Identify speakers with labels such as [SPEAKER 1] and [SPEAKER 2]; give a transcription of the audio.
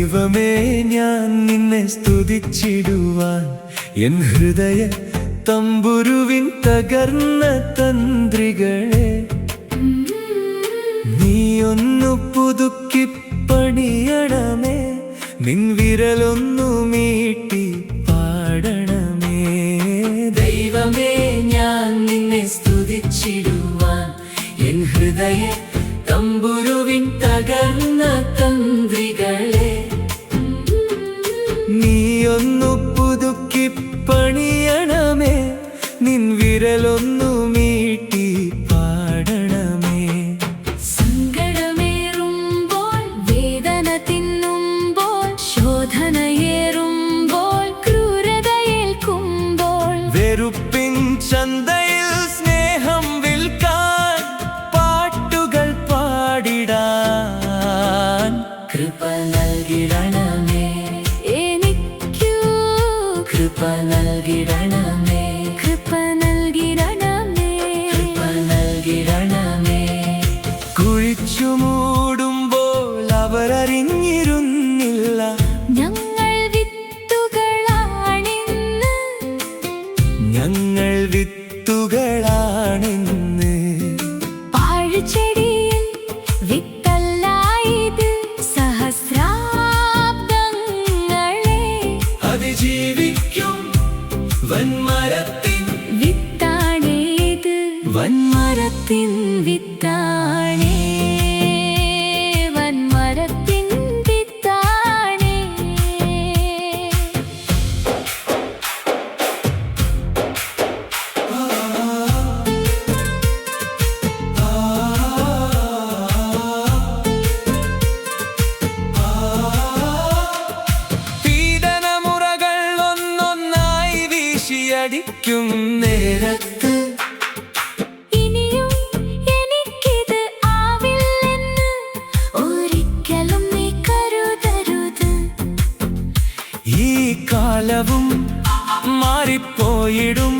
[SPEAKER 1] ദൈവമേ ഞാൻ നിന്നെ സ്തുതിച്ചിടുവാൻ എൻ ഹൃദയ തമ്പുരുവിൻ തകർന്ന തന്ത്രികളെ നീയൊന്നു പുതുക്കി പണിയണമേ, നിൻ വിരലൊന്നു മീട്ടി പാടണമേ.
[SPEAKER 2] ദൈവമേ ഞാൻ നിന്നെ സ്തുതിച്ചിടുവാൻ എൻ ഹൃദയ തമ്പുരുവിൻ തകർന്ന തന്ത്രികളെ
[SPEAKER 1] നീയൊന്നു പുതുക്കി പണിയണമേ, നിൻ വിരലൊന്നു മീട്ടി പാടണമേ.
[SPEAKER 2] സങ്കടമേറുമ്പോൾ വേദന തിന്നുമ്പോൾ ശോധനയേറുമ്പോൾ ക്രൂരതയേൽക്കുമ്പോൾ
[SPEAKER 1] വെറുപ്പിൻ ചന്തയിൽ സ്നേഹം വിൽക്കാൻ പാട്ടുകൾ പാടിടാൻ
[SPEAKER 2] കൃപ നൽകിടണമേ എനിക്കു, കൃപ നൽകിടണമേ, കൃപ നൽകിടണമേ, കൃപ നൽകിടണമേ.
[SPEAKER 1] കുഴിച്ചു മൂടുമ്പോൾ അവരറിഞ്ഞിരുന്നില്ല
[SPEAKER 2] ഞങ്ങൾ വിത്തുകളാണിന്ന്,
[SPEAKER 1] ഞങ്ങൾ വിത്തുകളാണെന്ന്.
[SPEAKER 2] പാഴ്ചെടിയിൽ വിത്തല്ലായത് സഹസ്രാബ്ദങ്ങളെ
[SPEAKER 1] അതിജീവിക്കും വൻമരത്തിൻ
[SPEAKER 2] വിത്താണേത്, വൻമരത്തിൻ വിത്താണേ, വൻമരത്തിൻ വിത്താണേ.
[SPEAKER 1] പീഡനമുറകൾ ഒന്നൊന്നായി വീശിയടിക്കും നേരത്ത്
[SPEAKER 2] ഇനിയും എനിക്കിത് ആവില്ലെന്ന് ഒരിക്കലും നീ കരുതരുത്.
[SPEAKER 1] ഈ കാലവും മാറിപ്പോയിടും,